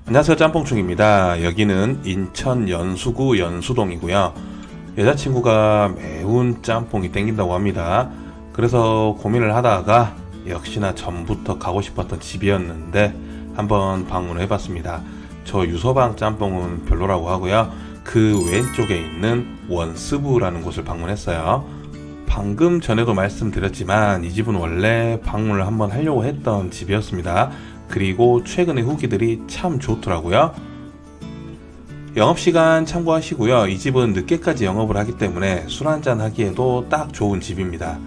안녕하세요, 짬뽕충입니다. 여기는 인천 연수구 연수동이고요. 여자친구가 매운 짬뽕이 땡긴다고 합니다. 그래서 고민을 하다가 역시나 전부터 가고 싶었던 집이었는데 한번 방문을 해봤습니다. 저 유서방 짬뽕은 별로라고 하고요. 그 왼쪽에 있는 원스부라는 곳을 방문했어요. 방금 전에도 말씀드렸지만 이 집은 원래 방문을 한번 하려고 했던 집이었습니다. 그리고 최근에 후기들이 참 좋더라고요. 영업시간 참고하시고요. 이 집은 늦게까지 영업을 하기 때문에 술 한잔 하기에도 딱 좋은 집입니다.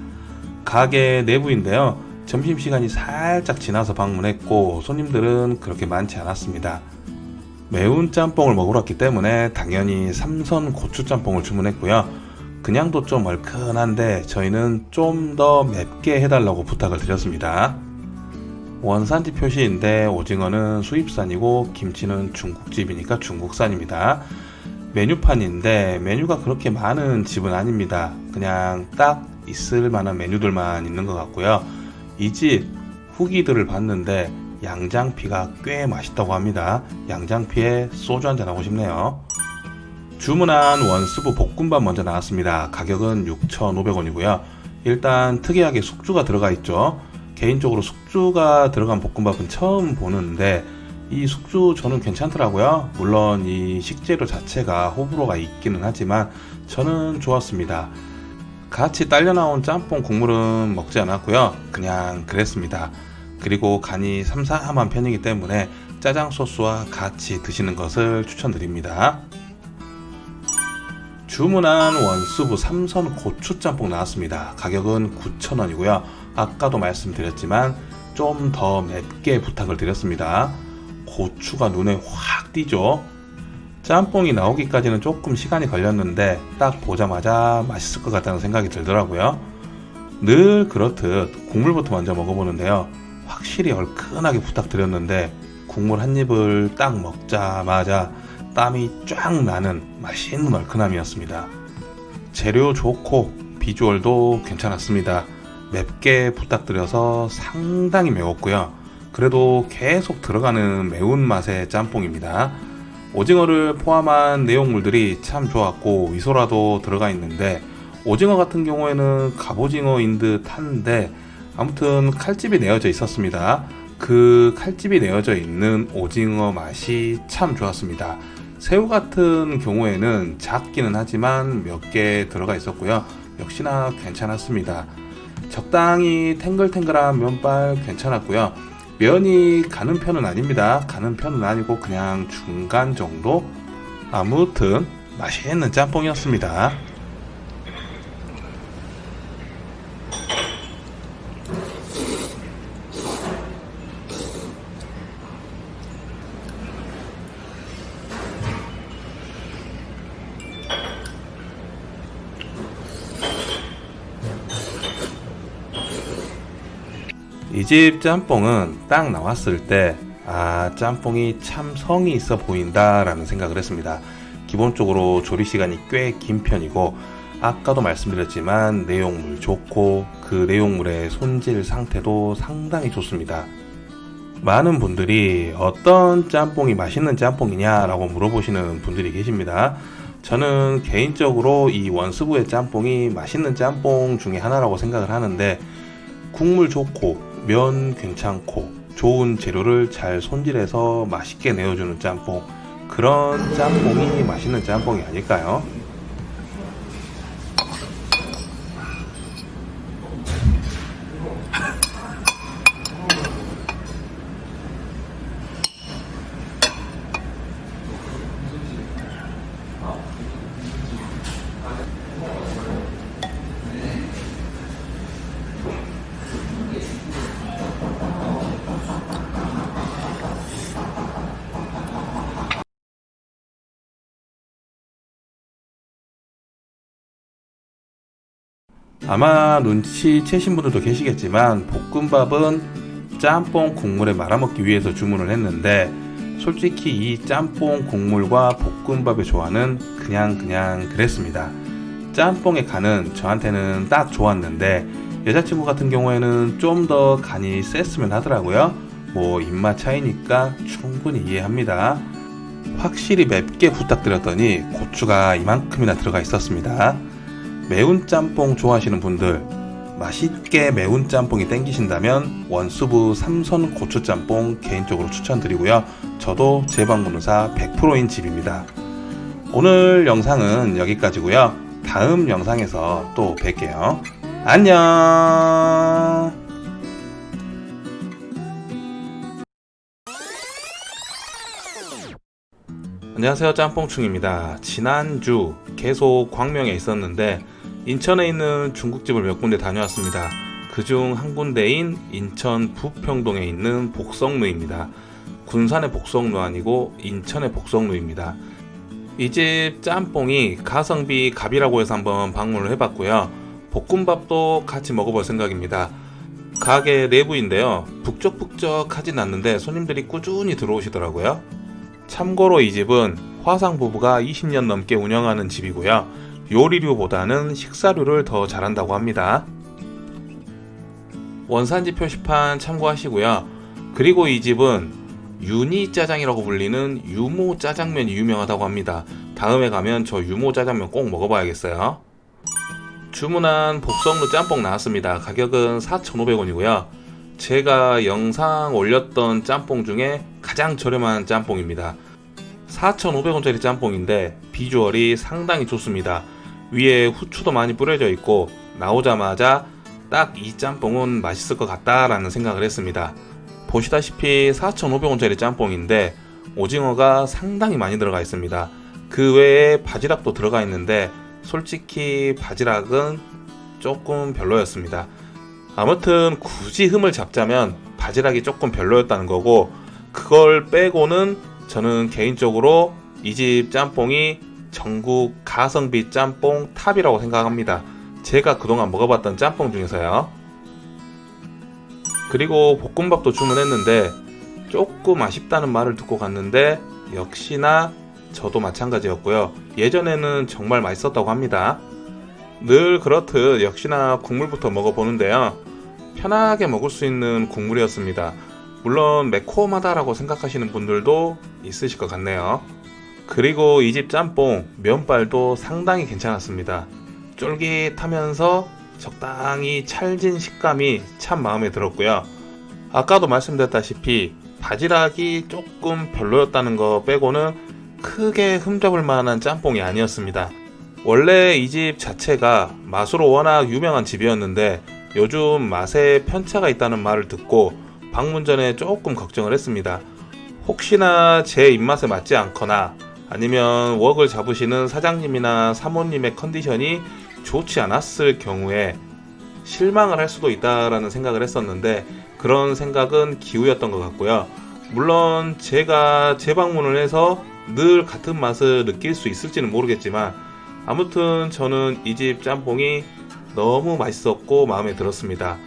가게 내부인데요. 점심시간이 살짝 지나서 방문했고 손님들은 그렇게 많지 않았습니다. 매운 짬뽕을 먹으러 왔기 때문에 당연히 삼선 고추짬뽕을 주문했고요. 그냥도 좀 얼큰한데 저희는 좀 더 맵게 해달라고 부탁을 드렸습니다. 원산지 표시인데 오징어는 수입산이고 김치는 중국집이니까 중국산입니다. 메뉴판인데 메뉴가 그렇게 많은 집은 아닙니다. 그냥 딱 있을 만한 메뉴들만 있는 것 같고요. 이 집 후기들을 봤는데 양장피가 꽤 맛있다고 합니다. 양장피에 소주 한잔 하고 싶네요. 주문한 원스부 볶음밥 먼저 나왔습니다. 가격은 6,500원이고요. 일단 특이하게 숙주가 들어가 있죠. 개인적으로 숙주가 들어간 볶음밥은 처음 보는데 이 숙주 저는 괜찮더라고요. 물론 이 식재료 자체가 호불호가 있기는 하지만 저는 좋았습니다. 같이 딸려 나온 짬뽕 국물은 먹지 않았고요. 그냥 그랬습니다. 그리고 간이 삼삼한 편이기 때문에 짜장 소스와 같이 드시는 것을 추천드립니다. 주문한 원수부 삼선 고추짬뽕 나왔습니다. 가격은 9,000원이고요. 아까도 말씀드렸지만 좀 더 맵게 부탁을 드렸습니다. 고추가 눈에 확 띄죠. 짬뽕이 나오기까지는 조금 시간이 걸렸는데 딱 보자마자 맛있을 것 같다는 생각이 들더라고요. 늘 그렇듯 국물부터 먼저 먹어보는데요. 확실히 얼큰하게 부탁드렸는데 국물 한 입을 딱 먹자마자 땀이 쫙 나는 맛있는 얼큰함이었습니다. 재료 좋고 비주얼도 괜찮았습니다. 맵게 부탁드려서 상당히 매웠고요. 그래도 계속 들어가는 매운맛의 짬뽕입니다. 오징어를 포함한 내용물들이 참 좋았고 위소라도 들어가 있는데 오징어 같은 경우에는 갑오징어인 듯 한데 아무튼 칼집이 내어져 있었습니다. 그 칼집이 내어져 있는 오징어 맛이 참 좋았습니다. 새우 같은 경우에는 작기는 하지만 몇 개 들어가 있었고요. 역시나 괜찮았습니다. 적당히 탱글탱글한 면발 괜찮았고요. 면이 가는 편은 아닙니다. 가는 편은 아니고 그냥 중간 정도? 아무튼 맛있는 짬뽕이었습니다. 이 집 짬뽕은 딱 나왔을 때 짬뽕이 참 성이 있어 보인다 라는 생각을 했습니다. 기본적으로 조리 시간이 꽤 긴 편이고 아까도 말씀드렸지만 내용물 좋고 그 내용물의 손질 상태도 상당히 좋습니다. 많은 분들이 어떤 짬뽕이 맛있는 짬뽕이냐 라고 물어보시는 분들이 계십니다. 저는 개인적으로 이 원스부의 짬뽕이 맛있는 짬뽕 중에 하나라고 생각을 하는데 국물 좋고 면 괜찮고 좋은 재료를 잘 손질해서 맛있게 내어주는 짬뽕, 그런 짬뽕이 맛있는 짬뽕이 아닐까요? 아마 눈치채신 분들도 계시겠지만 볶음밥은 짬뽕 국물에 말아먹기 위해서 주문을 했는데 솔직히 이 짬뽕 국물과 볶음밥의 조화는 그냥 그랬습니다. 짬뽕의 간은 저한테는 딱 좋았는데 여자친구 같은 경우에는 좀 더 간이 셌으면 하더라고요. 뭐 입맛 차이니까 충분히 이해합니다. 확실히 맵게 부탁드렸더니 고추가 이만큼이나 들어가 있었습니다. 매운 짬뽕 좋아하시는 분들, 맛있게 매운 짬뽕이 땡기신다면 원수부 삼선 고추짬뽕 개인적으로 추천드리고요. 저도 제 방문 의사 100%인 집입니다. 오늘 영상은 여기까지고요. 다음 영상에서 또 뵐게요. 안녕. 안녕하세요, 짬뽕충입니다. 지난주 계속 광명에 있었는데 인천에 있는 중국집을 몇 군데 다녀왔습니다. 그중 한 군데인 인천 부평동에 있는 복성루입니다. 군산의 복성루 아니고 인천의 복성루입니다. 이 집 짬뽕이 가성비 갑이라고 해서 한번 방문을 해봤고요. 볶음밥도 같이 먹어볼 생각입니다. 가게 내부인데요, 북적북적하진 않는데 손님들이 꾸준히 들어오시더라고요. 참고로 이 집은 화상 부부가 20년 넘게 운영하는 집이고요. 요리류보다는 식사류를 더 잘한다고 합니다. 원산지 표시판 참고하시고요. 그리고 이 집은 윤희 짜장이라고 불리는 유모 짜장면이 유명하다고 합니다. 다음에 가면 저 유모 짜장면 꼭 먹어봐야겠어요. 주문한 복성루 짬뽕 나왔습니다. 가격은 4,500원이고요. 제가 영상 올렸던 짬뽕 중에 가장 저렴한 짬뽕입니다. 4,500원짜리 짬뽕인데 비주얼이 상당히 좋습니다. 위에 후추도 많이 뿌려져 있고 나오자마자 딱 이 짬뽕은 맛있을 것 같다라는 생각을 했습니다. 보시다시피 4,500원짜리 짬뽕인데 오징어가 상당히 많이 들어가 있습니다. 그 외에 바지락도 들어가 있는데 솔직히 바지락은 조금 별로였습니다. 아무튼 굳이 흠을 잡자면 바지락이 조금 별로였다는 거고, 그걸 빼고는 저는 개인적으로 이 집 짬뽕이 전국 가성비 짬뽕 탑이라고 생각합니다. 제가 그동안 먹어봤던 짬뽕 중에서요. 그리고 볶음밥도 주문했는데 조금 아쉽다는 말을 듣고 갔는데 역시나 저도 마찬가지였고요. 예전에는 정말 맛있었다고 합니다. 늘 그렇듯 역시나 국물부터 먹어보는데요, 편하게 먹을 수 있는 국물이었습니다. 물론 매콤하다라고 생각하시는 분들도 있으실 것 같네요. 그리고 이 집 짬뽕 면발도 상당히 괜찮았습니다. 쫄깃하면서 적당히 찰진 식감이 참 마음에 들었고요. 아까도 말씀드렸다시피 바지락이 조금 별로였다는 거 빼고는 크게 흠잡을 만한 짬뽕이 아니었습니다. 원래 이 집 자체가 맛으로 워낙 유명한 집이었는데 요즘 맛에 편차가 있다는 말을 듣고 방문 전에 조금 걱정을 했습니다. 혹시나 제 입맛에 맞지 않거나 아니면 웍을 잡으시는 사장님이나 사모님의 컨디션이 좋지 않았을 경우에 실망을 할 수도 있다라는 생각을 했었는데 그런 생각은 기우였던 것 같고요. 물론 제가 재방문을 해서 늘 같은 맛을 느낄 수 있을지는 모르겠지만 아무튼 저는 이 집 짬뽕이 너무 맛있었고 마음에 들었습니다.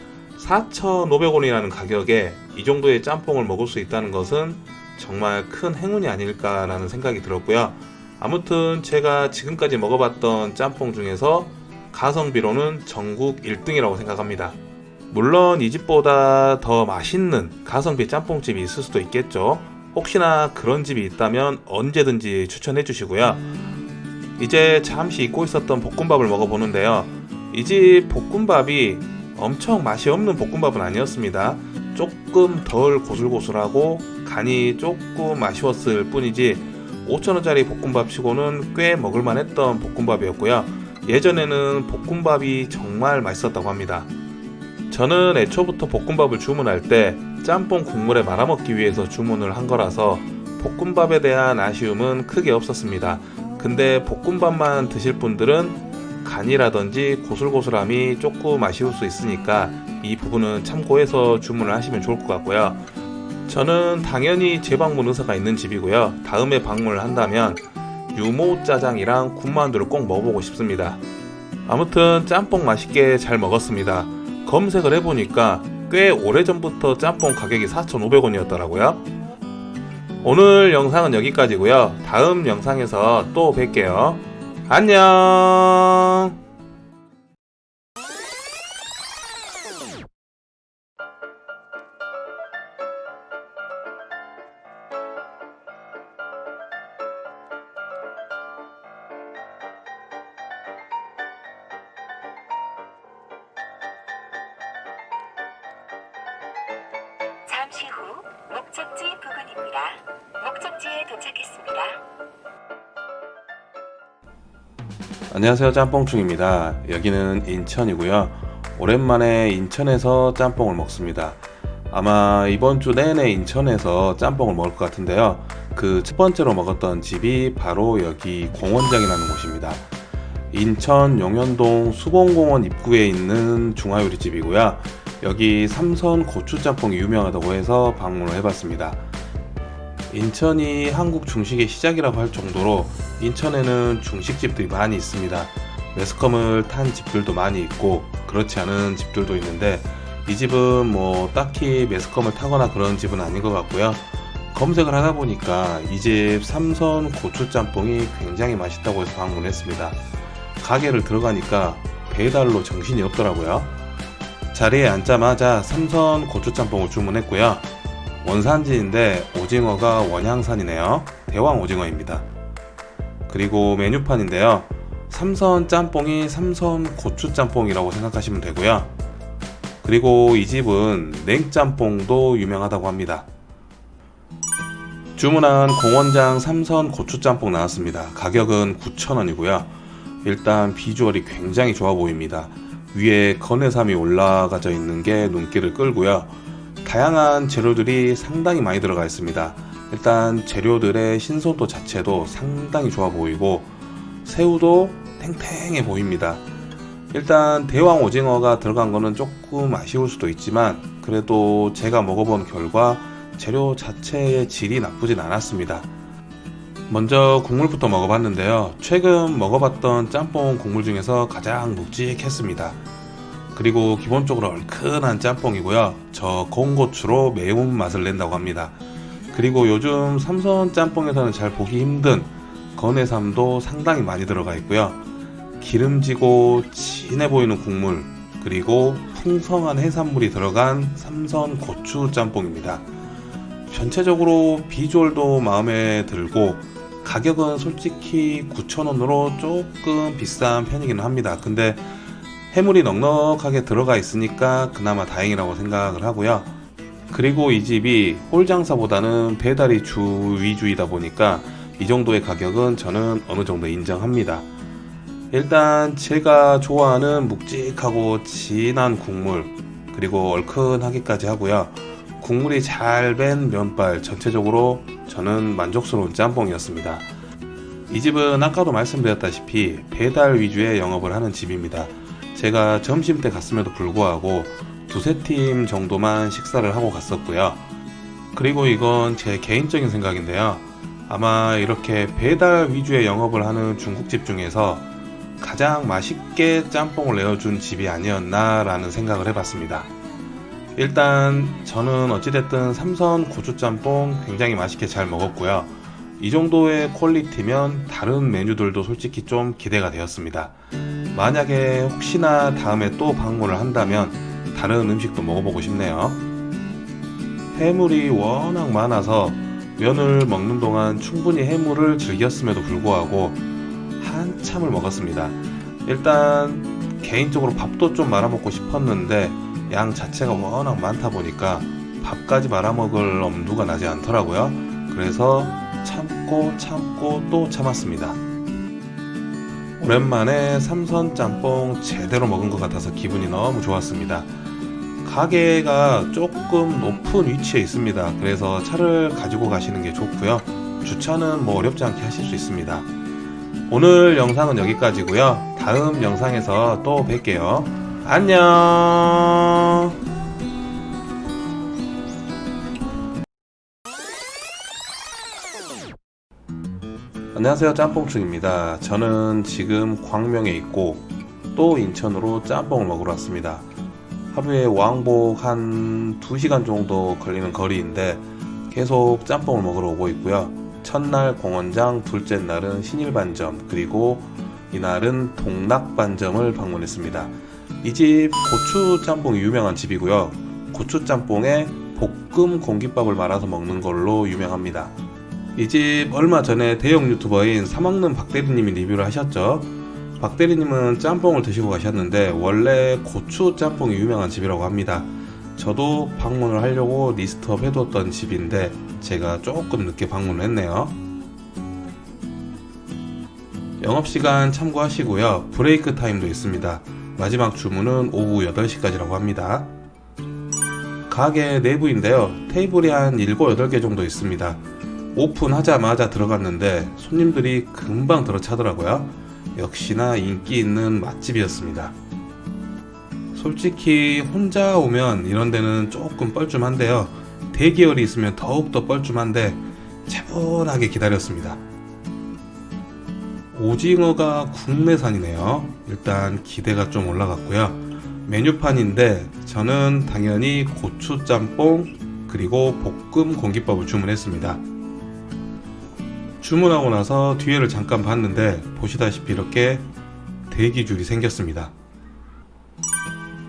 4,500원이라는 가격에 이 정도의 짬뽕을 먹을 수 있다는 것은 정말 큰 행운이 아닐까라는 생각이 들었고요. 아무튼 제가 지금까지 먹어봤던 짬뽕 중에서 가성비로는 전국 1등이라고 생각합니다. 물론 이 집보다 더 맛있는 가성비 짬뽕집이 있을 수도 있겠죠. 혹시나 그런 집이 있다면 언제든지 추천해 주시고요. 이제 잠시 잊고 있었던 볶음밥을 먹어보는데요. 이 집 볶음밥이 엄청 맛이 없는 볶음밥은 아니었습니다. 조금 덜 고슬고슬하고 간이 조금 아쉬웠을 뿐이지 5,000원짜리 볶음밥 치고는 꽤 먹을만 했던 볶음밥이었고요. 예전에는 볶음밥이 정말 맛있었다고 합니다. 저는 애초부터 볶음밥을 주문할 때 짬뽕 국물에 말아먹기 위해서 주문을 한 거라서 볶음밥에 대한 아쉬움은 크게 없었습니다. 근데 볶음밥만 드실 분들은 간이라든지 고슬고슬함이 조금 아쉬울 수 있으니까 이 부분은 참고해서 주문을 하시면 좋을 것 같고요. 저는 당연히 재방문 의사가 있는 집이고요. 다음에 방문을 한다면 유모 짜장이랑 군만두를 꼭 먹어보고 싶습니다. 아무튼 짬뽕 맛있게 잘 먹었습니다. 검색을 해보니까 꽤 오래전부터 짬뽕 가격이 4,500원이었더라고요. 오늘 영상은 여기까지고요. 다음 영상에서 또 뵐게요. 안녕. 잠시 후 목적지 부근입니다. 목적지에 도착했습니다. 안녕하세요, 짬뽕충입니다. 여기는 인천이고요. 오랜만에 인천에서 짬뽕을 먹습니다. 아마 이번 주 내내 인천에서 짬뽕을 먹을 것 같은데요. 그 첫 번째로 먹었던 집이 바로 여기 공원장이라는 곳입니다. 인천 용현동 수봉공원 입구에 있는 중화요리집이고요. 여기 삼선 고추짬뽕이 유명하다고 해서 방문을 해봤습니다. 인천이 한국 중식의 시작이라고 할 정도로 인천에는 중식집들이 많이 있습니다. 매스컴을 탄 집들도 많이 있고 그렇지 않은 집들도 있는데 이 집은 뭐 딱히 매스컴을 타거나 그런 집은 아닌 것 같고요. 검색을 하다 보니까 이 집 삼선 고추짬뽕이 굉장히 맛있다고 해서 방문했습니다. 가게를 들어가니까 배달로 정신이 없더라고요. 자리에 앉자마자 삼선 고추짬뽕을 주문했고요. 원산지인데 오징어가 원양산이네요. 대왕 오징어입니다. 그리고 메뉴판인데요. 삼선 짬뽕이 삼선 고추짬뽕이라고 생각하시면 되고요. 그리고 이 집은 냉짬뽕도 유명하다고 합니다. 주문한 공원장 삼선 고추짬뽕 나왔습니다. 가격은 9,000원이고요. 일단 비주얼이 굉장히 좋아 보입니다. 위에 건해삼이 올라가져 있는 게 눈길을 끌고요. 다양한 재료들이 상당히 많이 들어가 있습니다. 일단 재료들의 신선도 자체도 상당히 좋아 보이고 새우도 탱탱해 보입니다. 일단 대왕 오징어가 들어간 거는 조금 아쉬울 수도 있지만 그래도 제가 먹어본 결과 재료 자체의 질이 나쁘진 않았습니다. 먼저 국물부터 먹어봤는데요. 최근 먹어봤던 짬뽕 국물 중에서 가장 묵직했습니다. 그리고 기본적으로 얼큰한 짬뽕이고요. 저 공고추로 매운맛을 낸다고 합니다. 그리고 요즘 삼선 짬뽕에서는 잘 보기 힘든 건해삼도 상당히 많이 들어가 있고요. 기름지고 진해 보이는 국물 그리고 풍성한 해산물이 들어간 삼선 고추 짬뽕입니다. 전체적으로 비주얼도 마음에 들고 가격은 솔직히 9,000원으로 조금 비싼 편이기는 합니다. 근데 해물이 넉넉하게 들어가 있으니까 그나마 다행이라고 생각을 하고요. 그리고 이 집이 홀장사보다는 배달이 주 위주이다 보니까 이 정도의 가격은 저는 어느 정도 인정합니다. 일단 제가 좋아하는 묵직하고 진한 국물 그리고 얼큰하기까지 하고요. 국물이 잘 밴 면발 전체적으로 저는 만족스러운 짬뽕이었습니다. 이 집은 아까도 말씀드렸다시피 배달 위주의 영업을 하는 집입니다. 제가 점심때 갔음에도 불구하고 두세 팀 정도만 식사를 하고 갔었고요. 그리고 이건 제 개인적인 생각인데요. 아마 이렇게 배달 위주의 영업을 하는 중국집 중에서 가장 맛있게 짬뽕을 내어준 집이 아니었나 라는 생각을 해봤습니다. 일단 저는 어찌됐든 삼선 고추짬뽕 굉장히 맛있게 잘 먹었고요. 이 정도의 퀄리티면 다른 메뉴들도 솔직히 좀 기대가 되었습니다. 만약에 혹시나 다음에 또 방문을 한다면 다른 음식도 먹어보고 싶네요. 해물이 워낙 많아서 면을 먹는 동안 충분히 해물을 즐겼음에도 불구하고 한참을 먹었습니다. 일단 개인적으로 밥도 좀 말아먹고 싶었는데 양 자체가 워낙 많다 보니까 밥까지 말아먹을 엄두가 나지 않더라고요. 그래서 참고 또 참았습니다. 오랜만에 삼선 짬뽕 제대로 먹은 것 같아서 기분이 너무 좋았습니다. 가게가 조금 높은 위치에 있습니다. 그래서 차를 가지고 가시는 게 좋고요. 주차는 뭐 어렵지 않게 하실 수 있습니다. 오늘 영상은 여기까지고요. 다음 영상에서 또 뵐게요. 안녕. 안녕하세요, 짬뽕충입니다. 저는 지금 광명에 있고 또 인천으로 짬뽕을 먹으러 왔습니다. 하루에 왕복 한 2시간 정도 걸리는 거리인데 계속 짬뽕을 먹으러 오고 있고요. 첫날 공원장, 둘째 날은 신일반점, 그리고 이날은 동락반점을 방문했습니다. 이 집 고추짬뽕이 유명한 집이고요. 고추짬뽕에 볶음 공깃밥을 말아서 먹는 걸로 유명합니다. 이 집 얼마 전에 대형 유튜버인 사먹는 박대리님이 리뷰를 하셨죠. 박대리님은 짬뽕을 드시고 가셨는데 원래 고추짬뽕이 유명한 집이라고 합니다. 저도 방문을 하려고 리스트업 해뒀던 집인데 제가 조금 늦게 방문을 했네요. 영업시간 참고하시고요. 브레이크 타임도 있습니다. 마지막 주문은 오후 8시까지라고 합니다. 가게 내부인데요. 테이블이 한 7, 8개 정도 있습니다. 오픈하자마자 들어갔는데 손님들이 금방 들어차더라고요. 역시나 인기 있는 맛집이었습니다. 솔직히 혼자 오면 이런 데는 조금 뻘쭘한데요. 대기열이 있으면 더욱더 뻘쭘한데 차분하게 기다렸습니다. 오징어가 국내산이네요. 일단 기대가 좀 올라갔고요. 메뉴판인데 저는 당연히 고추짬뽕 그리고 볶음 공깃밥을 주문했습니다. 주문하고 나서 뒤에를 잠깐 봤는데 보시다시피 이렇게 대기줄이 생겼습니다.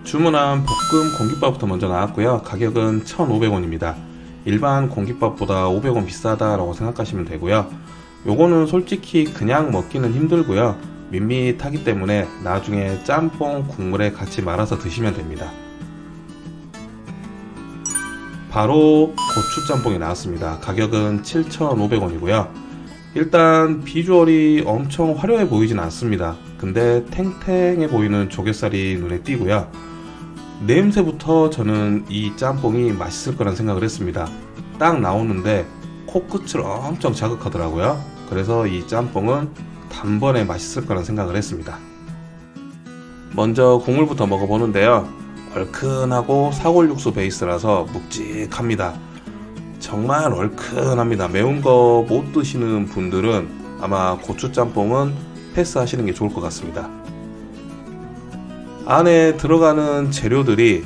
주문한 볶음 공깃밥부터 먼저 나왔고요. 가격은 1,500원입니다. 일반 공깃밥보다 500원 비싸다라고 생각하시면 되고요. 요거는 솔직히 그냥 먹기는 힘들고요. 밋밋하기 때문에 나중에 짬뽕 국물에 같이 말아서 드시면 됩니다. 바로 고추짬뽕이 나왔습니다. 가격은 7,500원이고요. 일단 비주얼이 엄청 화려해 보이진 않습니다. 근데 탱탱해 보이는 조갯살이 눈에 띄고요. 냄새부터 저는 이 짬뽕이 맛있을 거란 생각을 했습니다. 딱 나오는데 코끝을 엄청 자극하더라고요. 그래서 이 짬뽕은 단번에 맛있을 거란 생각을 했습니다. 먼저 국물부터 먹어보는데요. 얼큰하고 사골육수 베이스라서 묵직합니다. 정말 얼큰합니다. 매운 거 못 드시는 분들은 아마 고추짬뽕은 패스하시는 게 좋을 것 같습니다. 안에 들어가는 재료들이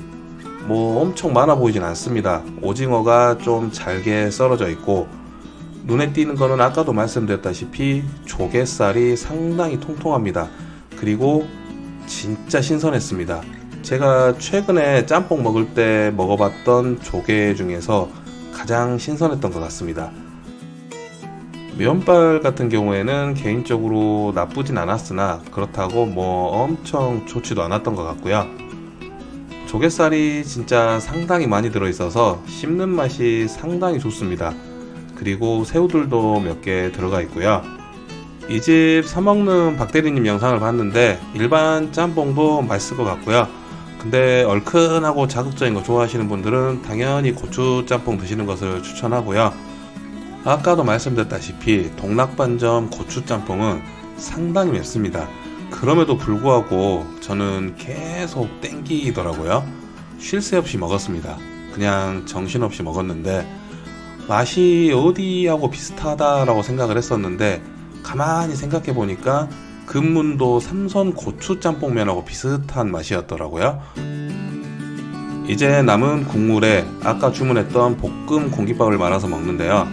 뭐 엄청 많아 보이진 않습니다. 오징어가 좀 잘게 썰어져 있고 눈에 띄는 거는 아까도 말씀드렸다시피 조갯살이 상당히 통통합니다. 그리고 진짜 신선했습니다. 제가 최근에 짬뽕 먹을 때 먹어봤던 조개 중에서 가장 신선했던 것 같습니다. 면발 같은 경우에는 개인적으로 나쁘진 않았으나 그렇다고 뭐 엄청 좋지도 않았던 것 같고요. 조갯살이 진짜 상당히 많이 들어있어서 씹는 맛이 상당히 좋습니다. 그리고 새우들도 몇 개 들어가 있고요. 이 집 사먹는 박대리님 영상을 봤는데 일반 짬뽕도 맛있을 것 같고요. 근데 얼큰하고 자극적인 거 좋아하시는 분들은 당연히 고추 짬뽕 드시는 것을 추천하고요. 아까도 말씀드렸다시피 동락반점 고추 짬뽕은 상당히 맵습니다. 그럼에도 불구하고 저는 계속 땡기더라고요. 쉴 새 없이 먹었습니다. 그냥 정신없이 먹었는데 맛이 어디하고 비슷하다라고 생각을 했었는데 가만히 생각해 보니까 금문도 삼선 고추 짬뽕면하고 비슷한 맛이었더라고요. 이제 남은 국물에 아까 주문했던 볶음 공깃밥을 말아서 먹는데요.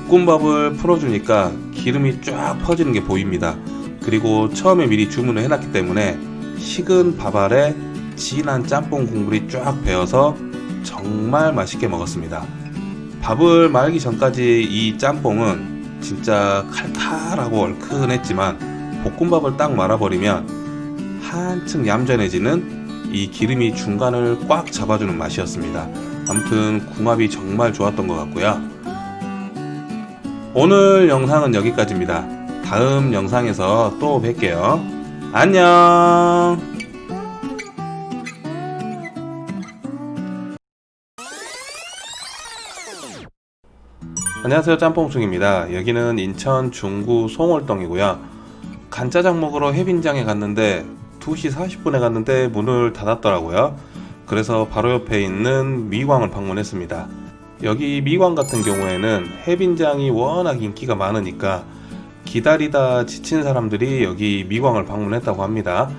볶음밥을 풀어주니까 기름이 쫙 퍼지는 게 보입니다. 그리고 처음에 미리 주문을 해놨기 때문에 식은 밥 아래 진한 짬뽕 국물이 쫙 배어서 정말 맛있게 먹었습니다. 밥을 말기 전까지 이 짬뽕은 진짜 칼칼하고 얼큰했지만 볶음밥을 딱 말아버리면 한층 얌전해지는 이 기름이 중간을 꽉 잡아주는 맛이었습니다. 아무튼 궁합이 정말 좋았던 것 같고요. 오늘 영상은 여기까지입니다. 다음 영상에서 또 뵐게요. 안녕. 안녕하세요, 짬뽕충입니다. 여기는 인천 중구 송월동이고요. 간짜장 먹으러 해빈장에 갔는데 2시 40분에 갔는데 문을 닫았더라고요. 그래서 바로 옆에 있는 미광을 방문했습니다. 여기 미광 같은 경우에는 해빈장이 워낙 인기가 많으니까 기다리다 지친 사람들이 여기 미광을 방문했다고 합니다.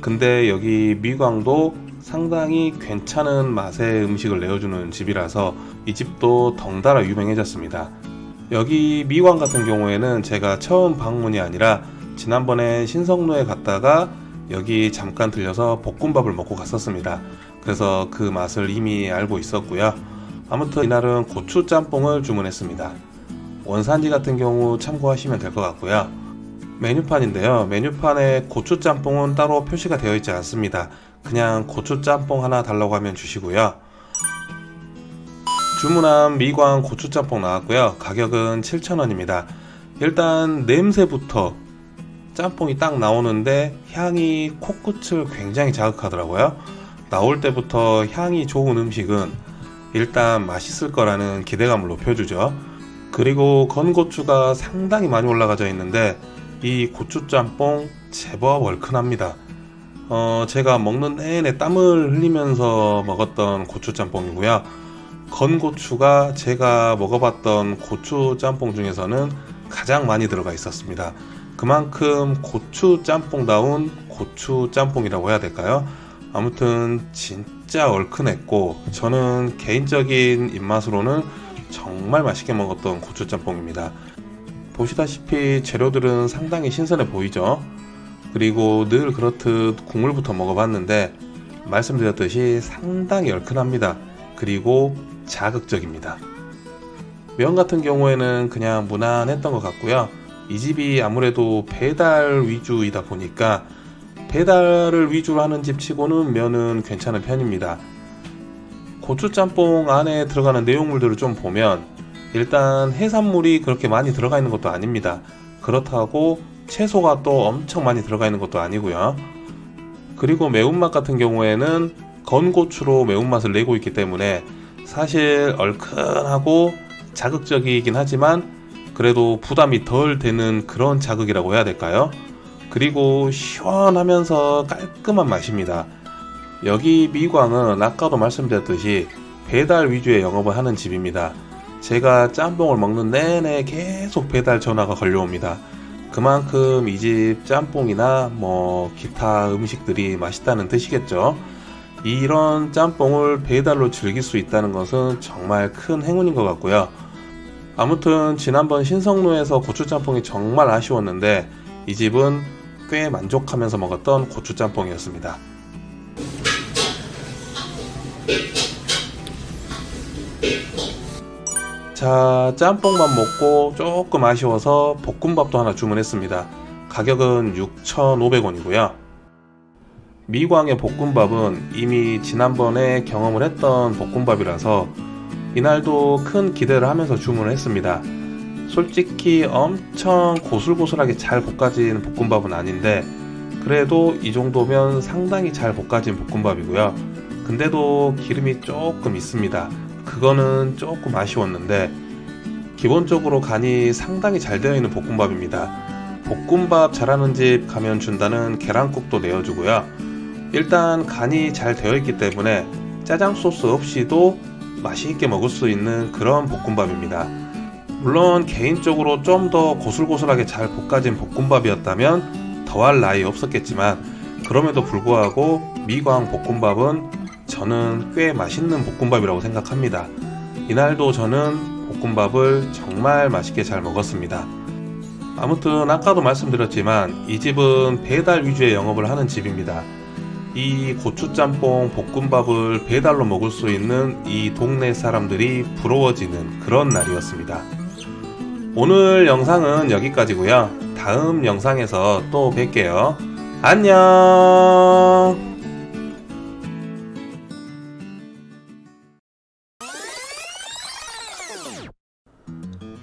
근데 여기 미광도 상당히 괜찮은 맛의 음식을 내어주는 집이라서 이 집도 덩달아 유명해졌습니다. 여기 미광 같은 경우에는 제가 처음 방문이 아니라 지난번에 신성로에 갔다가 여기 잠깐 들려서 볶음밥을 먹고 갔었습니다. 그래서 그 맛을 이미 알고 있었고요. 아무튼 이날은 고추 짬뽕을 주문했습니다. 원산지 같은 경우 참고하시면 될 것 같고요. 메뉴판인데요. 메뉴판에 고추 짬뽕은 따로 표시가 되어 있지 않습니다. 그냥 고추 짬뽕 하나 달라고 하면 주시고요. 주문한 미광 고추짬뽕 나왔고요. 가격은 7,000원입니다. 일단 냄새부터 짬뽕이 딱 나오는데 향이 코끝을 굉장히 자극하더라고요. 나올 때부터 향이 좋은 음식은 일단 맛있을 거라는 기대감을 높여주죠. 그리고 건고추가 상당히 많이 올라가져 있는데 이 고추짬뽕 제법 얼큰합니다. 제가 먹는 내내 땀을 흘리면서 먹었던 고추짬뽕이고요. 건고추가 제가 먹어봤던 고추짬뽕 중에서는 가장 많이 들어가 있었습니다. 그만큼 고추짬뽕다운 고추짬뽕이라고 해야 될까요? 아무튼 진짜 얼큰했고 저는 개인적인 입맛으로는 정말 맛있게 먹었던 고추짬뽕입니다. 보시다시피 재료들은 상당히 신선해 보이죠? 그리고 늘 그렇듯 국물부터 먹어봤는데 말씀드렸듯이 상당히 얼큰합니다. 그리고 자극적입니다. 면 같은 경우에는 그냥 무난했던 것 같고요. 이 집이 아무래도 배달 위주이다 보니까 배달을 위주로 하는 집 치고는 면은 괜찮은 편입니다. 고추짬뽕 안에 들어가는 내용물들을 좀 보면 일단 해산물이 그렇게 많이 들어가 있는 것도 아닙니다. 그렇다고 채소가 또 엄청 많이 들어가 있는 것도 아니고요. 그리고 매운맛 같은 경우에는 건고추로 매운맛을 내고 있기 때문에 사실 얼큰하고 자극적이긴 하지만 그래도 부담이 덜 되는 그런 자극이라고 해야 될까요? 그리고 시원하면서 깔끔한 맛입니다. 여기 미광은 아까도 말씀드렸듯이 배달 위주의 영업을 하는 집입니다. 제가 짬뽕을 먹는 내내 계속 배달 전화가 걸려옵니다. 그만큼 이 집 짬뽕이나 기타 음식들이 맛있다는 뜻이겠죠. 이런 짬뽕을 배달로 즐길 수 있다는 것은 정말 큰 행운인 것 같고요. 아무튼 지난번 신성로에서 고추짬뽕이 정말 아쉬웠는데 이 집은 꽤 만족하면서 먹었던 고추짬뽕이었습니다. 자, 짬뽕만 먹고 조금 아쉬워서 볶음밥도 하나 주문했습니다. 가격은 6,500원이고요. 미광의 볶음밥은 이미 지난번에 경험을 했던 볶음밥이라서 이날도 큰 기대를 하면서 주문을 했습니다. 솔직히 엄청 고슬고슬하게 잘 볶아진 볶음밥은 아닌데 그래도 이 정도면 상당히 잘 볶아진 볶음밥이고요. 근데도 기름이 조금 있습니다. 그거는 조금 아쉬웠는데 기본적으로 간이 상당히 잘 되어 있는 볶음밥입니다. 볶음밥 잘하는 집 가면 준다는 계란국도 내어주고요. 일단 간이 잘 되어 있기 때문에 짜장 소스 없이도 맛있게 먹을 수 있는 그런 볶음밥입니다. 물론 개인적으로 좀 더 고슬고슬하게 잘 볶아진 볶음밥이었다면 더할 나위 없었겠지만 그럼에도 불구하고 미광 볶음밥은 저는 꽤 맛있는 볶음밥이라고 생각합니다. 이날도 저는 볶음밥을 정말 맛있게 잘 먹었습니다. 아무튼 아까도 말씀드렸지만 이 집은 배달 위주의 영업을 하는 집입니다. 이 고추짬뽕 볶음밥을 배달로 먹을 수 있는 이 동네 사람들이 부러워지는 그런 날이었습니다. 오늘 영상은 여기까지고요. 다음 영상에서 또 뵐게요. 안녕.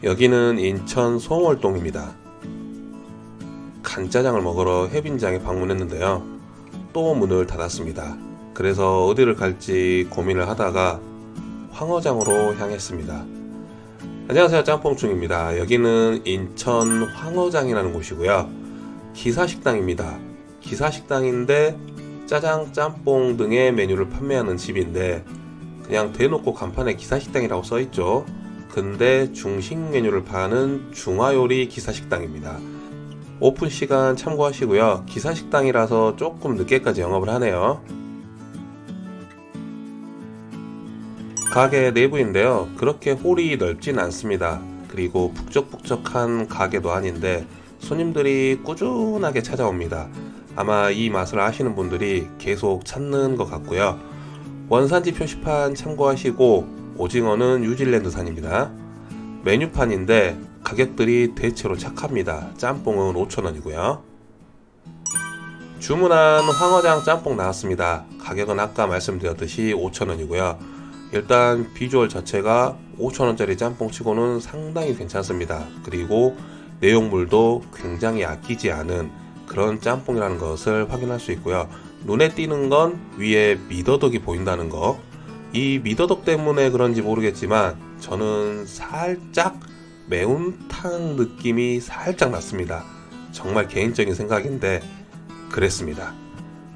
여기는 인천 송월동입니다. 간짜장을 먹으러 해빈장에 방문했는데요. 또 문을 닫았습니다. 그래서 어디를 갈지 고민을 하다가 황어장으로 향했습니다. 안녕하세요, 짬뽕충입니다. 여기는 인천 황어장이라는 곳이고요. 기사식당입니다. 기사식당인데 짜장, 짬뽕 등의 메뉴를 판매하는 집인데 그냥 대놓고 간판에 기사식당이라고 써있죠. 근데 중식 메뉴를 파는 중화요리 기사식당입니다. 오픈 시간 참고하시고요. 기사식당이라서 조금 늦게까지 영업을 하네요. 가게 내부인데요. 그렇게 홀이 넓진 않습니다. 그리고 북적북적한 가게도 아닌데 손님들이 꾸준하게 찾아옵니다. 아마 이 맛을 아시는 분들이 계속 찾는 것 같고요. 원산지 표시판 참고하시고 오징어는 뉴질랜드산입니다. 메뉴판인데 가격들이 대체로 착합니다. 짬뽕은 5,000원이고요. 주문한 황어장 짬뽕 나왔습니다. 가격은 아까 말씀드렸듯이 5,000원이고요. 일단 비주얼 자체가 5,000원짜리 짬뽕 치고는 상당히 괜찮습니다. 그리고 내용물도 굉장히 아끼지 않은 그런 짬뽕이라는 것을 확인할 수 있고요. 눈에 띄는 건 위에 미더덕이 보인다는 거. 이 미더덕 때문에 그런지 모르겠지만 저는 살짝 매운탕 느낌이 살짝 났습니다. 정말 개인적인 생각인데 그랬습니다.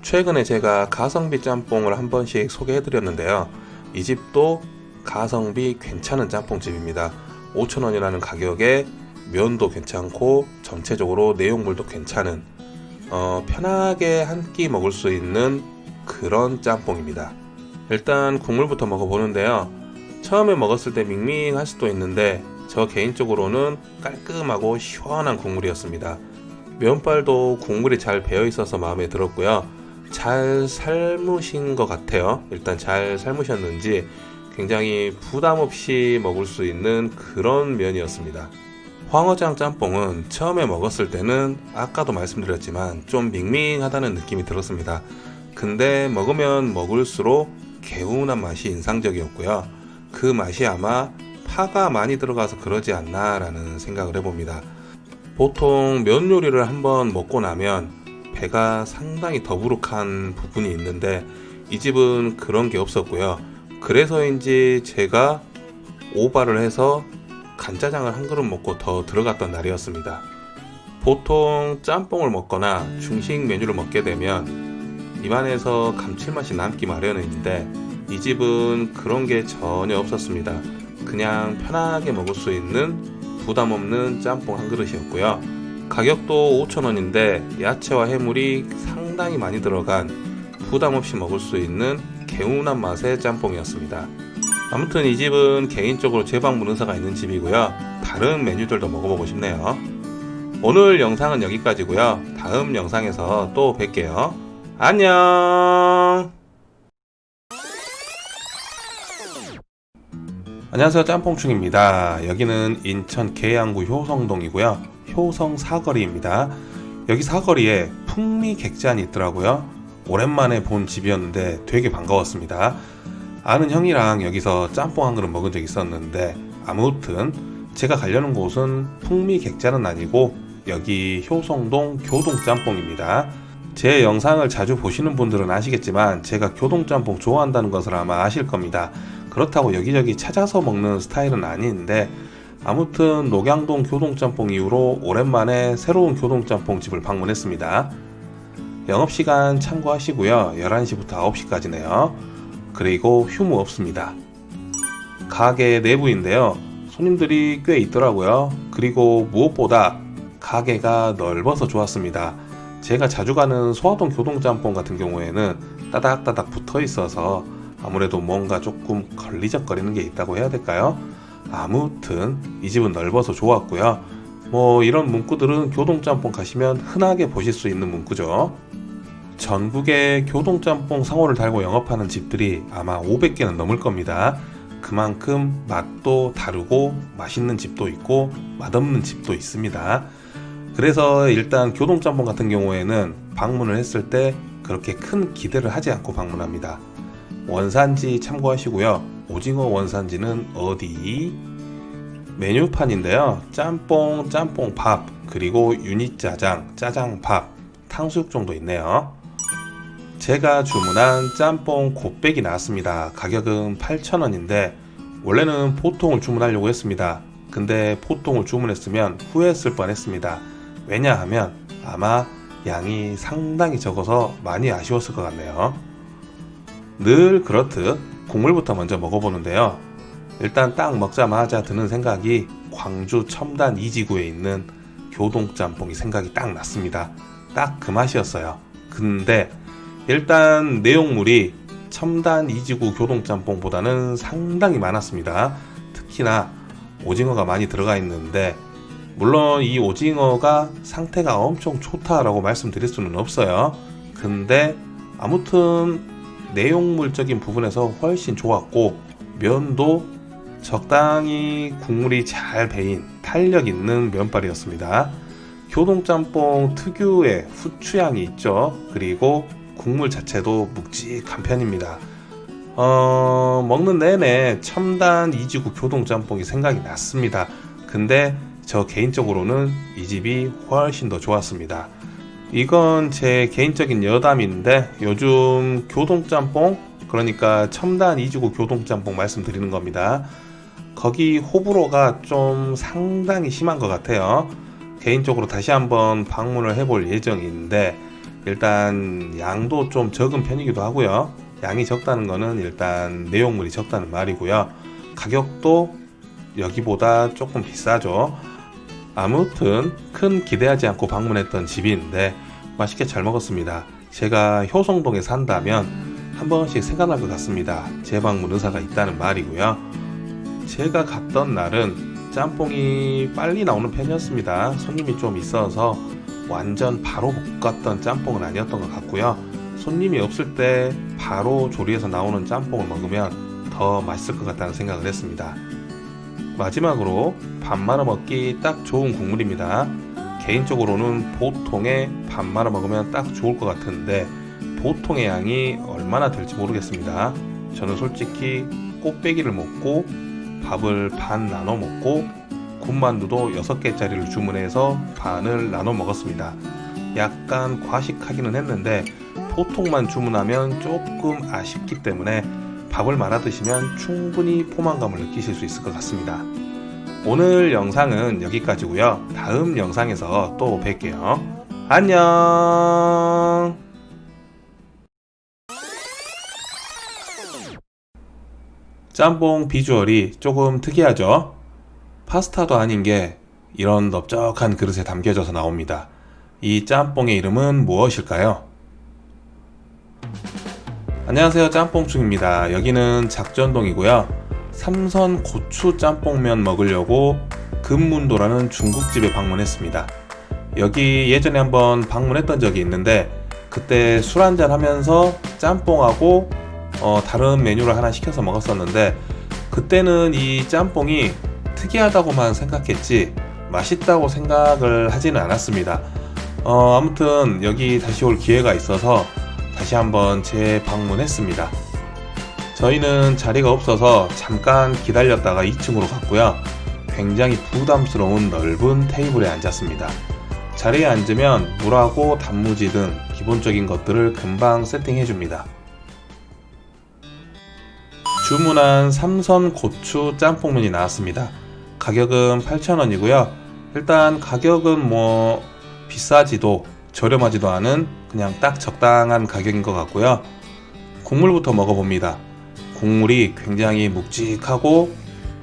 최근에 제가 가성비 짬뽕을 한 번씩 소개해드렸는데요. 이 집도 가성비 괜찮은 짬뽕집입니다. 5,000원이라는 가격에 면도 괜찮고 전체적으로 내용물도 괜찮은 편하게 한 끼 먹을 수 있는 그런 짬뽕입니다. 일단 국물부터 먹어보는데요. 처음에 먹었을 때 밍밍할 수도 있는데 저 개인적으로는 깔끔하고 시원한 국물이었습니다. 면발도 국물이 잘 배어 있어서 마음에 들었고요. 잘 삶으신 것 같아요. 일단 잘 삶으셨는지 굉장히 부담 없이 먹을 수 있는 그런 면이었습니다. 황어장 짬뽕은 처음에 먹었을 때는 아까도 말씀드렸지만 좀 밍밍하다는 느낌이 들었습니다. 근데 먹으면 먹을수록 개운한 맛이 인상적이었고요. 그 맛이 아마 파가 많이 들어가서 그러지 않나 라는 생각을 해봅니다. 보통 면 요리를 한번 먹고 나면 배가 상당히 더부룩한 부분이 있는데 이 집은 그런 게 없었고요. 그래서인지 제가 오바를 해서 간짜장을 한 그릇 먹고 더 들어갔던 날이었습니다. 보통 짬뽕을 먹거나 중식 메뉴를 먹게 되면 입안에서 감칠맛이 남기 마련인데 이 집은 그런 게 전혀 없었습니다. 그냥 편하게 먹을 수 있는 부담 없는 짬뽕 한 그릇이었고요. 가격도 5,000원인데 야채와 해물이 상당히 많이 들어간 부담 없이 먹을 수 있는 개운한 맛의 짬뽕이었습니다. 아무튼 이 집은 개인적으로 제 방문 의사가 있는 집이고요. 다른 메뉴들도 먹어보고 싶네요. 오늘 영상은 여기까지고요. 다음 영상에서 또 뵐게요. 안녕. 안녕하세요, 짬뽕충입니다. 여기는 인천 계양구 효성동이고요. 효성 사거리입니다. 여기 사거리에 풍미객잔이 있더라고요. 오랜만에 본 집이었는데 되게 반가웠습니다. 아는 형이랑 여기서 짬뽕 한 그릇 먹은 적 있었는데 아무튼 제가 가려는 곳은 풍미객잔은 아니고 여기 효성동 교동짬뽕입니다. 제 영상을 자주 보시는 분들은 아시겠지만 제가 교동짬뽕 좋아한다는 것을 아마 아실 겁니다. 그렇다고 여기저기 찾아서 먹는 스타일은 아닌데 아무튼 녹양동 교동짬뽕 이후로 오랜만에 새로운 교동짬뽕 집을 방문했습니다. 영업시간 참고하시고요. 11시부터 9시까지네요. 그리고 휴무 없습니다. 가게 내부인데요. 손님들이 꽤 있더라고요. 그리고 무엇보다 가게가 넓어서 좋았습니다. 제가 자주 가는 소화동 교동짬뽕 같은 경우에는 따닥따닥 붙어 있어서 아무래도 뭔가 조금 걸리적거리는 게 있다고 해야 될까요? 아무튼 이 집은 넓어서 좋았고요. 뭐 이런 문구들은 교동짬뽕 가시면 흔하게 보실 수 있는 문구죠. 전국에 교동짬뽕 상호를 달고 영업하는 집들이 아마 500개는 넘을 겁니다. 그만큼 맛도 다르고 맛있는 집도 있고 맛없는 집도 있습니다. 그래서 일단 교동짬뽕 같은 경우에는 방문을 했을 때 그렇게 큰 기대를 하지 않고 방문합니다. 원산지 참고하시고요. 오징어 원산지는 어디? 메뉴판인데요. 짬뽕, 짬뽕밥, 그리고 유니짜장, 짜장밥, 탕수육 정도 있네요. 제가 주문한 짬뽕 곱빼기 나왔습니다. 가격은 8,000원인데 원래는 보통을 주문하려고 했습니다. 근데 보통을 주문했으면 후회했을 뻔했습니다. 왜냐하면 아마 양이 상당히 적어서 많이 아쉬웠을 것 같네요. 늘 그렇듯 국물부터 먼저 먹어보는데요. 일단 딱 먹자마자 드는 생각이 광주 첨단 이지구에 있는 교동짬뽕이 생각이 딱 났습니다. 딱 그 맛이었어요. 근데 일단 내용물이 첨단 이지구 교동짬뽕보다는 상당히 많았습니다. 특히나 오징어가 많이 들어가 있는데 물론 이 오징어가 상태가 엄청 좋다라고 말씀드릴 수는 없어요. 근데 아무튼 내용물적인 부분에서 훨씬 좋았고 면도 적당히 국물이 잘 배인 탄력 있는 면발이었습니다. 교동짬뽕 특유의 후추향이 있죠. 그리고 국물 자체도 묵직한 편입니다. 먹는 내내 첨단 이지구 교동 짬뽕이 생각이 났습니다. 근데 저 개인적으로는 이 집이 훨씬 더 좋았습니다. 이건 제 개인적인 여담인데 요즘 교동 짬뽕, 그러니까 첨단 이지구 교동 짬뽕 말씀드리는 겁니다. 거기 호불호가 좀 상당히 심한 것 같아요. 개인적으로 다시 한번 방문을 해볼 예정인데 일단 양도 좀 적은 편이기도 하고요. 양이 적다는 거는 일단 내용물이 적다는 말이고요. 가격도 여기보다 조금 비싸죠. 아무튼 큰 기대하지 않고 방문했던 집인데 맛있게 잘 먹었습니다. 제가 효성동에 산다면 한 번씩 생각날 것 같습니다. 재방문 의사가 있다는 말이고요. 제가 갔던 날은 짬뽕이 빨리 나오는 편이었습니다. 손님이 좀 있어서 완전 바로 볶았던 짬뽕은 아니었던 것 같고요. 손님이 없을 때 바로 조리해서 나오는 짬뽕을 먹으면 더 맛있을 것 같다는 생각을 했습니다. 마지막으로 밥 말아 먹기 딱 좋은 국물입니다. 개인적으로는 보통에 밥 말아 먹으면 딱 좋을 것 같은데 보통의 양이 얼마나 될지 모르겠습니다. 저는 솔직히 꽃배기를 먹고 밥을 반 나눠 먹고 군만두도 6개짜리를 주문해서 반을 나눠 먹었습니다. 약간 과식하기는 했는데 보통만 주문하면 조금 아쉽기 때문에 밥을 말아 드시면 충분히 포만감을 느끼실 수 있을 것 같습니다. 오늘 영상은 여기까지고요. 다음 영상에서 또 뵐게요. 안녕. 짬뽕 비주얼이 조금 특이하죠? 파스타도 아닌 게 이런 넓적한 그릇에 담겨져서 나옵니다. 이 짬뽕의 이름은 무엇일까요? 안녕하세요, 짬뽕충입니다. 여기는 작전동이고요. 삼선 고추 짬뽕면 먹으려고 금문도라는 중국집에 방문했습니다. 여기 예전에 한번 방문했던 적이 있는데 그때 술 한잔 하면서 짬뽕하고 다른 메뉴를 하나 시켜서 먹었었는데 그때는 이 짬뽕이 특이하다고만 생각했지 맛있다고 생각을 하지는 않았습니다. 아무튼 여기 다시 올 기회가 있어서 다시 한번 재방문했습니다. 저희는 자리가 없어서 잠깐 기다렸다가 2층으로 갔고요. 굉장히 부담스러운 넓은 테이블에 앉았습니다. 자리에 앉으면 물하고 단무지 등 기본적인 것들을 금방 세팅해줍니다. 주문한 삼선 고추 짬뽕면이 나왔습니다. 가격은 8,000원이고요. 일단 가격은 뭐 비싸지도 저렴하지도 않은 그냥 딱 적당한 가격인 것 같고요. 국물부터 먹어봅니다. 국물이 굉장히 묵직하고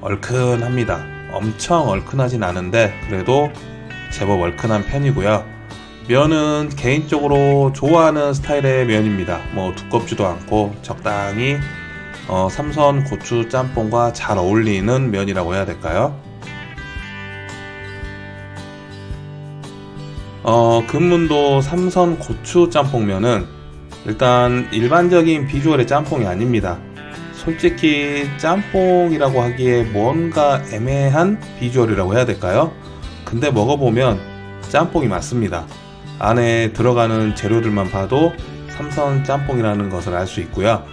얼큰합니다. 엄청 얼큰하진 않은데 그래도 제법 얼큰한 편이고요. 면은 개인적으로 좋아하는 스타일의 면입니다. 뭐 두껍지도 않고 적당히 삼선 고추 짬뽕과 잘 어울리는 면이라고 해야 될까요? 금문도 삼선 고추 짬뽕면은 일단 일반적인 비주얼의 짬뽕이 아닙니다. 솔직히 짬뽕이라고 하기에 뭔가 애매한 비주얼이라고 해야 될까요? 근데 먹어보면 짬뽕이 맞습니다. 안에 들어가는 재료들만 봐도 삼선 짬뽕이라는 것을 알 수 있고요.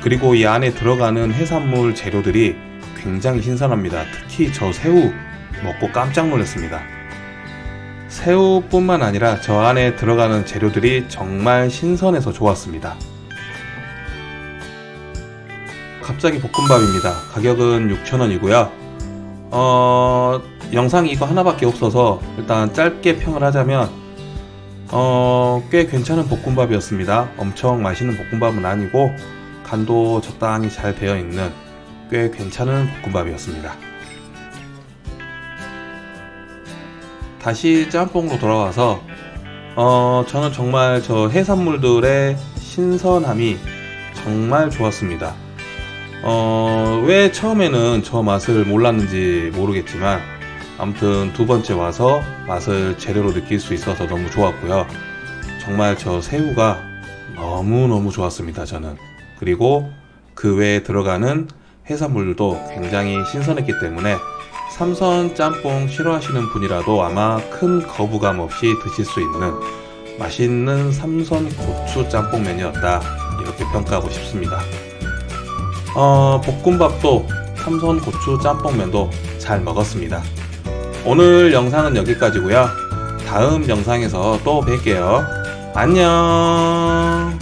그리고 이 안에 들어가는 해산물 재료들이 굉장히 신선합니다. 특히 저 새우 먹고 깜짝 놀랐습니다. 새우뿐만 아니라 저 안에 들어가는 재료들이 정말 신선해서 좋았습니다. 갑자기 볶음밥입니다. 가격은 6,000원이고요. 영상이 이거 하나밖에 없어서 일단 짧게 평을 하자면 꽤 괜찮은 볶음밥이었습니다. 엄청 맛있는 볶음밥은 아니고 간도 적당히 잘 되어 있는 꽤 괜찮은 볶음밥이었습니다. 다시 짬뽕으로 돌아와서 저는 정말 저 해산물들의 신선함이 정말 좋았습니다. 왜 처음에는 저 맛을 몰랐는지 모르겠지만 아무튼 두 번째 와서 맛을 제대로 느낄 수 있어서 너무 좋았고요. 정말 저 새우가 너무너무 좋았습니다. 저는. 그리고 그 외에 들어가는 해산물도 굉장히 신선했기 때문에 삼선 짬뽕 싫어하시는 분이라도 아마 큰 거부감 없이 드실 수 있는 맛있는 삼선 고추 짬뽕면이었다, 이렇게 평가하고 싶습니다. 볶음밥도 삼선 고추 짬뽕면도 잘 먹었습니다. 오늘 영상은 여기까지고요. 다음 영상에서 또 뵐게요. 안녕.